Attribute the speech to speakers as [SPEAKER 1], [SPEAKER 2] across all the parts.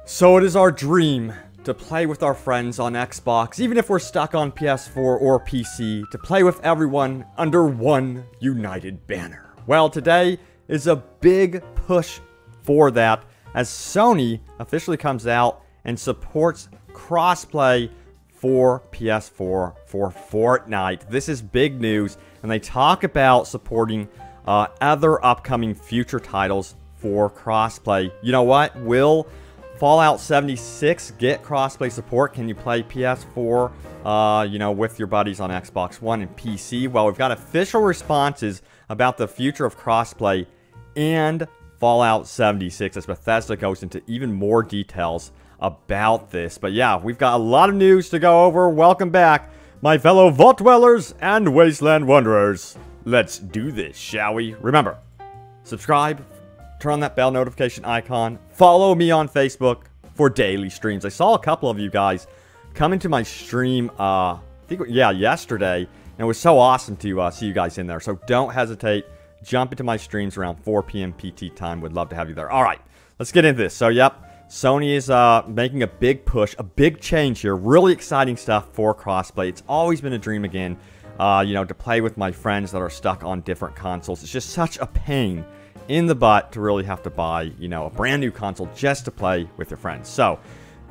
[SPEAKER 1] So it is our dream to play with our friends on Xbox, even if we're stuck on PS4 or PC, to play with everyone under one united banner. Well, today is a big push for that as Sony officially comes out and supports crossplay for PS4 for Fortnite. This is big news, and they talk about supporting other upcoming future titles for crossplay. You know what? Will Fallout 76 get crossplay support? Can you play PS4, with your buddies on Xbox One and PC? Well, we've got official responses about the future of crossplay and Fallout 76 as Bethesda goes into even more details about this. But yeah, we've got a lot of news to go over. Welcome back, my fellow Vault Dwellers and Wasteland Wanderers. Let's do this, shall we? Remember, subscribe, turn on that bell notification icon, follow me on Facebook for daily streams. I saw a couple of you guys come into my stream, yesterday, and it was so awesome to see you guys in there. So don't hesitate, jump into my streams around 4 p.m. PT time. Would love to have you there. All right, let's get into this. So, yep, Sony is making a big push, a big change here. Really exciting stuff for crossplay. It's always been a dream again, to play with my friends that are stuck on different consoles. It's just such a pain in the butt to really have to buy, a brand new console just to play with your friends. So,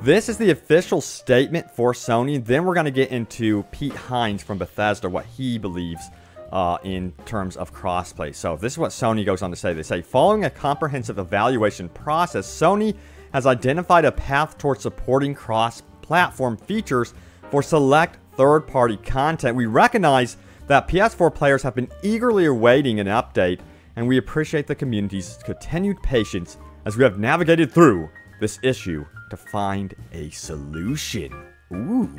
[SPEAKER 1] this is the official statement for Sony. Then we're going to get into Pete Hines from Bethesda, what he believes in terms of crossplay. So, this is what Sony goes on to say. They say, following a comprehensive evaluation process, Sony has identified a path towards supporting cross-platform features for select third-party content. We recognize that PS4 players have been eagerly awaiting an update, and we appreciate the community's continued patience as we have navigated through this issue to find a solution. Ooh.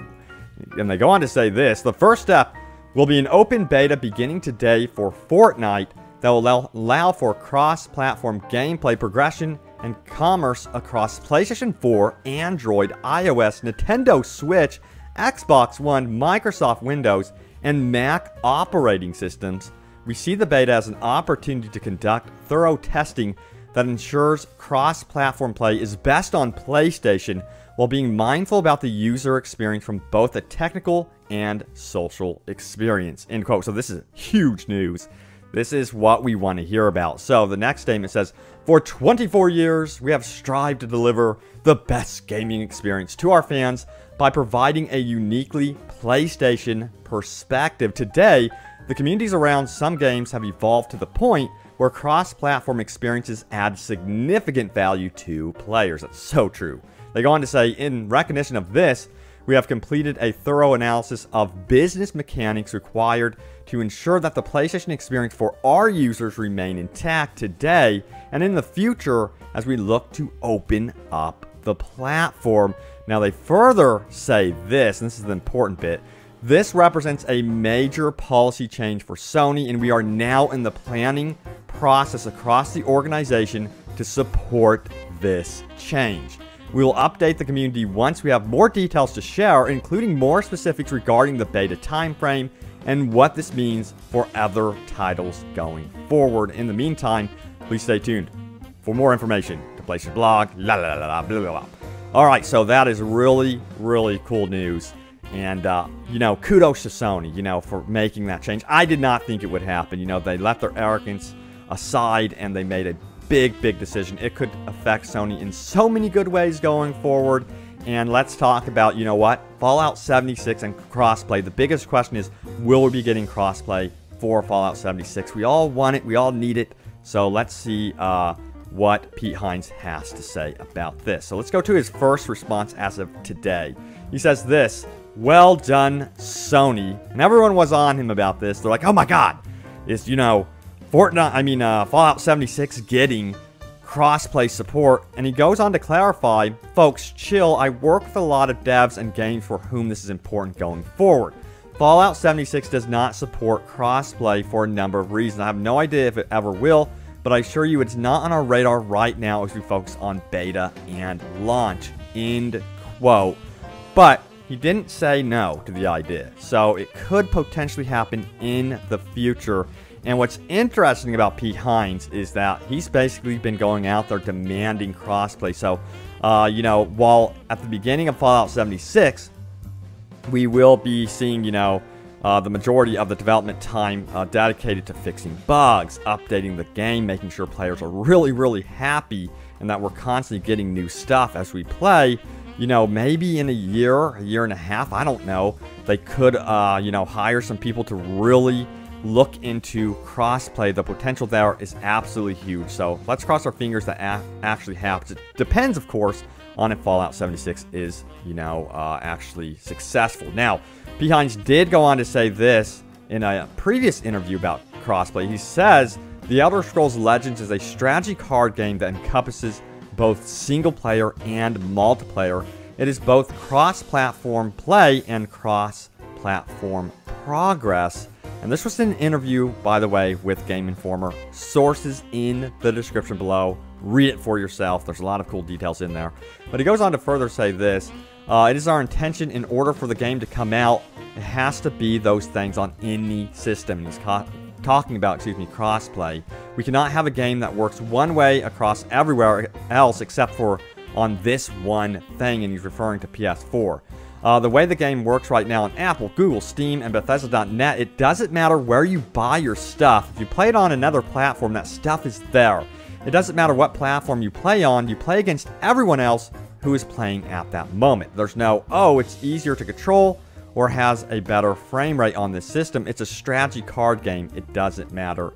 [SPEAKER 1] And they go on to say this: the first step will be an open beta beginning today for Fortnite that will allow for cross-platform gameplay progression and commerce across PlayStation 4, Android, iOS, Nintendo Switch, Xbox One, Microsoft Windows, and Mac operating systems. We see the beta as an opportunity to conduct thorough testing that ensures cross-platform play is best on PlayStation while being mindful about the user experience from both a technical and social experience. End quote. So this is huge news. This is what we want to hear about. So the next statement says, for 24 years, we have strived to deliver the best gaming experience to our fans by providing a uniquely PlayStation perspective. Today, the communities around some games have evolved to the point where cross-platform experiences add significant value to players. That's so true. They go on to say, in recognition of this, we have completed a thorough analysis of business mechanics required to ensure that the PlayStation experience for our users remain intact today and in the future as we look to open up the platform. Now they further say this, and this is the important bit: this represents a major policy change for Sony, and we are now in the planning process across the organization to support this change. We will update the community once we have more details to share, including more specifics regarding the beta timeframe and what this means for other titles going forward. In the meantime, please stay tuned for more information to PlayStation blog. Alright, so that is really, really cool news. And, kudos to Sony, for making that change. I did not think it would happen. They left their arrogance aside and they made a big decision. It could affect Sony in so many good ways going forward. And let's talk about, Fallout 76 and crossplay. The biggest question is, will we be getting crossplay for Fallout 76? We all want it. We all need it. So let's see what Pete Hines has to say about this. So let's go to his first response as of today. He says this: well done, Sony. And everyone was on him about this. They're like, oh my god, is, Fallout 76 getting crossplay support? And he goes on to clarify, folks, chill. I work with a lot of devs and games for whom this is important going forward. Fallout 76 does not support crossplay for a number of reasons. I have no idea if it ever will, but I assure you it's not on our radar right now as we focus on beta and launch. End quote. But he didn't say no to the idea, so it could potentially happen in the future. And what's interesting about Pete Hines is that he's basically been going out there demanding crossplay. So You know, while at the beginning of Fallout 76, we will be seeing, you know, the majority of the development time dedicated to fixing bugs, updating the game, making sure players are really, really happy, and that we're constantly getting new stuff as we play. You know, maybe in a year and a half, I don't know, they could, you know, hire some people to really look into crossplay. The potential there is absolutely huge. So let's cross our fingers that actually happens. It depends, of course, on if Fallout 76 is, you know, actually successful. Now, P. Hines did go on to say this in a previous interview about crossplay. He says, The Elder Scrolls Legends is a strategy card game that encompasses both single-player and multiplayer. It is both cross-platform play and cross-platform progress. And this was an interview, by the way, with Game Informer. Sources in the description below. Read it for yourself. There's a lot of cool details in there. But he goes on to further say this. It is our intention, in order for the game to come out, it has to be those things on any system. He's talking about, crossplay. We cannot have a game that works one way across everywhere else except for on this one thing, and he's referring to PS4. The way the game works right now on Apple, Google, Steam, and Bethesda.net, it doesn't matter where you buy your stuff. If you play it on another platform, that stuff is there. It doesn't matter what platform you play on, you play against everyone else who is playing at that moment. There's no, oh, it's easier to control or has a better frame rate on this system. It's a strategy card game. It doesn't matter.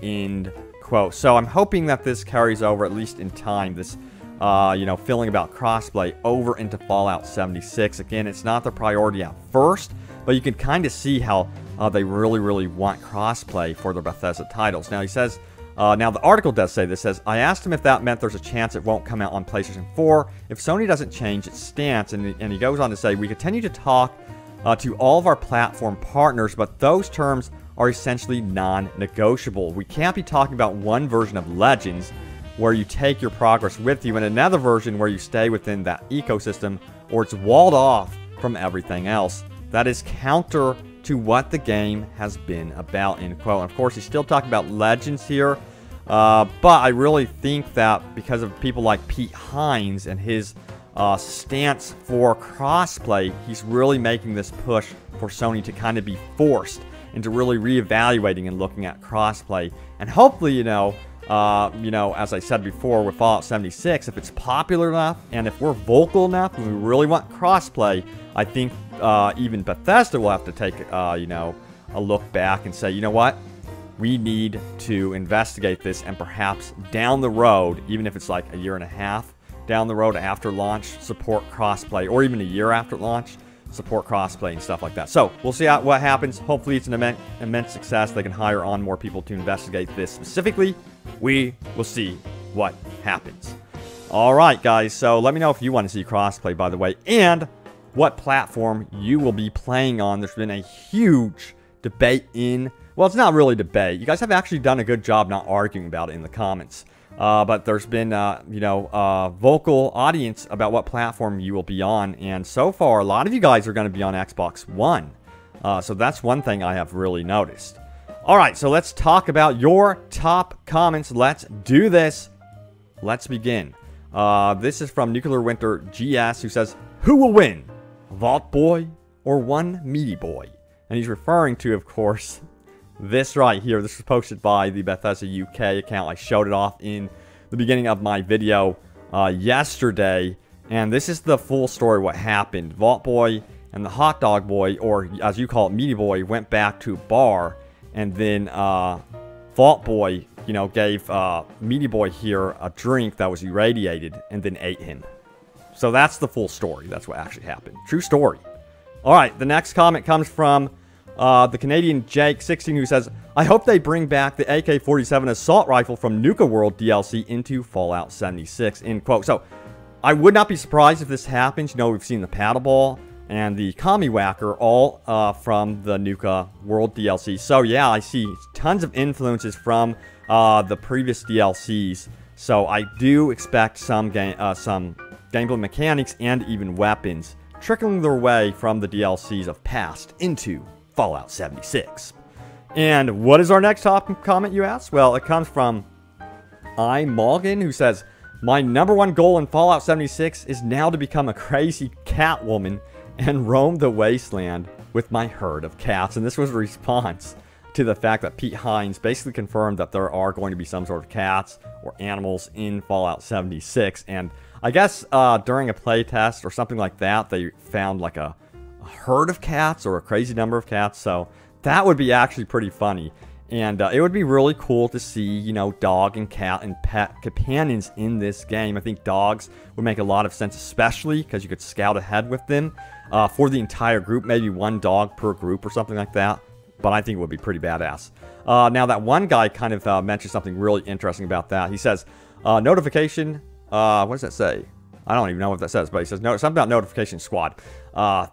[SPEAKER 1] End quote. So I'm hoping that this carries over, at least in time, this you know, feeling about crossplay over into Fallout 76. Again, it's not the priority at first, but you can kind of see how they really, really want crossplay for their Bethesda titles. Now, he says, now the article does say this, says, I asked him if that meant there's a chance it won't come out on PlayStation 4 if Sony doesn't change its stance, and he goes on to say, we continue to talk to all of our platform partners, but those terms are essentially non-negotiable. We can't be talking about one version of Legends where you take your progress with you, and another version where you stay within that ecosystem, or it's walled off from everything else. That is counter to what the game has been about, end quote. And of course, he's still talking about Legends here, but I really think that because of people like Pete Hines and his stance for crossplay, he's really making this push for Sony to kind of be forced into really reevaluating and looking at crossplay. And hopefully, you know, as I said before with Fallout 76, if it's popular enough and if we're vocal enough and we really want crossplay, I think even Bethesda will have to take, you know, a look back and say, you know what? We need to investigate this, and perhaps down the road, even if it's like a year and a half down the road after launch, support crossplay, or even a year after launch, support crossplay and stuff like that. So we'll see what happens. Hopefully it's an immense success. They can hire on more people to investigate this specifically. We will see what happens. All right, guys. So let me know if you want to see crossplay, by the way, and what platform you will be playing on. There's been a huge debate in, well, it's not really debate. You guys have actually done a good job not arguing about it in the comments. But there's been, you know, vocal audience about what platform you will be on. And so far, a lot of you guys are going to be on Xbox One. So that's one thing I have really noticed. All right, so let's talk about your top comments. Let's do this. Let's begin. This is from Nuclear Winter GS, who says, who will win, Vault Boy or one Meaty Boy? And he's referring to, of course, this right here. This was posted by the Bethesda UK account. I showed it off in the beginning of my video yesterday. And this is the full story of what happened. Vault Boy and the Hot Dog Boy, or as you call it, Meaty Boy, went back to a bar. And then Vault Boy, you know, gave Meaty Boy here a drink that was irradiated and then ate him. So that's the full story. That's what actually happened. True story. All right, the next comment comes from the Canadian Jake16, who says, I hope they bring back the AK-47 assault rifle from Nuka World DLC into Fallout 76, end quote. So, I would not be surprised if this happens. You know, we've seen the paddle ball and the commie whacker all from the Nuka World DLC. So, yeah, I see tons of influences from the previous DLCs. So, I do expect some gameplay mechanics and even weapons trickling their way from the DLCs of past into Fallout 76. And what is our next top comment, you ask? Well, it comes from iMorgan, who says, My #1 goal in Fallout 76 is now to become a crazy cat woman and roam the wasteland with my herd of cats. And this was a response to the fact that Pete Hines basically confirmed that there are going to be some sort of cats or animals in Fallout 76. And I guess during a playtest or something like that, they found like a herd of cats or a crazy number of cats. So that would be actually pretty funny. And it would be really cool to see, you know, dog and cat and pet companions in this game. I think dogs would make a lot of sense, especially because you could scout ahead with them for the entire group. Maybe one dog per group or something like that. But I think it would be pretty badass. Now, that one guy kind of mentioned something really interesting about that. He says, notification, what does that say? I don't even know what that says, but he says something about notification squad.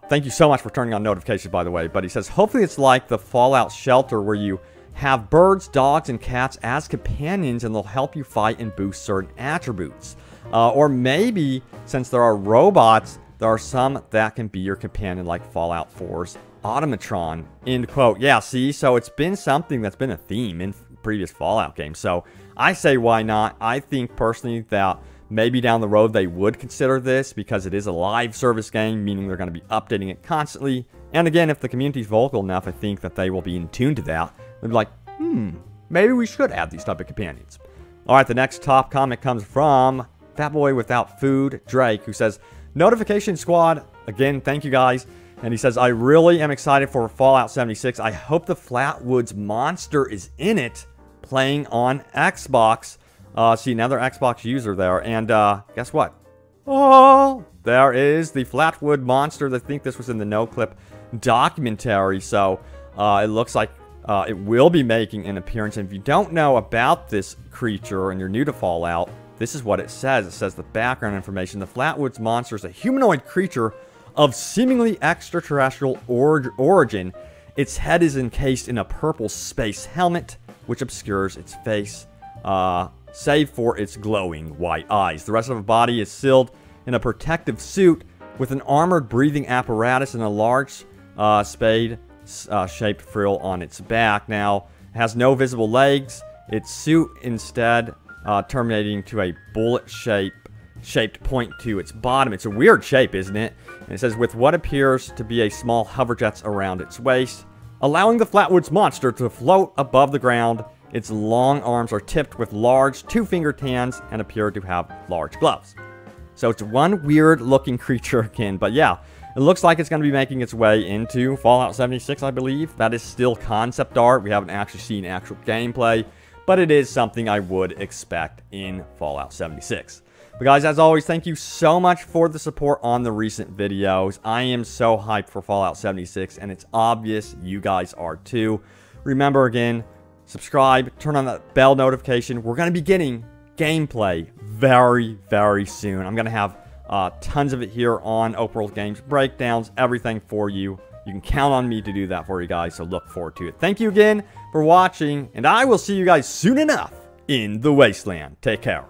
[SPEAKER 1] Thank you so much for turning on notifications, by the way. But he says, hopefully it's like the Fallout shelter where you have birds, dogs, and cats as companions, and they'll help you fight and boost certain attributes. Or maybe, since there are robots, there are some that can be your companion, like Fallout 4's Automatron, end quote. Yeah, see, so it's been something that's been a theme in previous Fallout games. So I say, why not? I think personally that maybe down the road they would consider this because it is a live service game, meaning they're going to be updating it constantly. And again, if the community's vocal enough, I think that they will be in tune to that. They'll be like, maybe we should add these type of companions. All right, the next top comment comes from Fat Boy Without Food, Drake, who says, Notification Squad, again, thank you guys. And he says, I really am excited for Fallout 76. I hope the Flatwoods monster is in it, playing on Xbox. See, another Xbox user there. And guess what? Oh, there is the Flatwood monster. I think this was in the NoClip documentary. So it looks like it will be making an appearance. And if you don't know about this creature and you're new to Fallout, this is what it says. It says the background information. The Flatwoods monster is a humanoid creature of seemingly extraterrestrial origin. Its head is encased in a purple space helmet, which obscures its face, save for its glowing white eyes. The rest of the body is sealed in a protective suit with an armored breathing apparatus and a large spade-shaped frill on its back. Now, it has no visible legs. Its suit instead terminating to a bullet-shaped point to its bottom. It's a weird shape, isn't it? And it says, with what appears to be a small hoverjets around its waist, allowing the Flatwoods monster to float above the ground. Its long arms are tipped with large two-fingered hands and appear to have large gloves. So it's one weird-looking creature again, but yeah, it looks like it's going to be making its way into Fallout 76, I believe. That is still concept art. We haven't actually seen actual gameplay, but it is something I would expect in Fallout 76. But guys, as always, thank you so much for the support on the recent videos. I am so hyped for Fallout 76, and it's obvious you guys are too. Remember, again, subscribe, turn on that bell notification. We're going to be getting gameplay very, very soon. I'm going to have tons of it here on Open World Games, breakdowns, everything for you. You can count on me to do that for you guys, so look forward to it. Thank you again for watching, and I will see you guys soon enough in the Wasteland. Take care.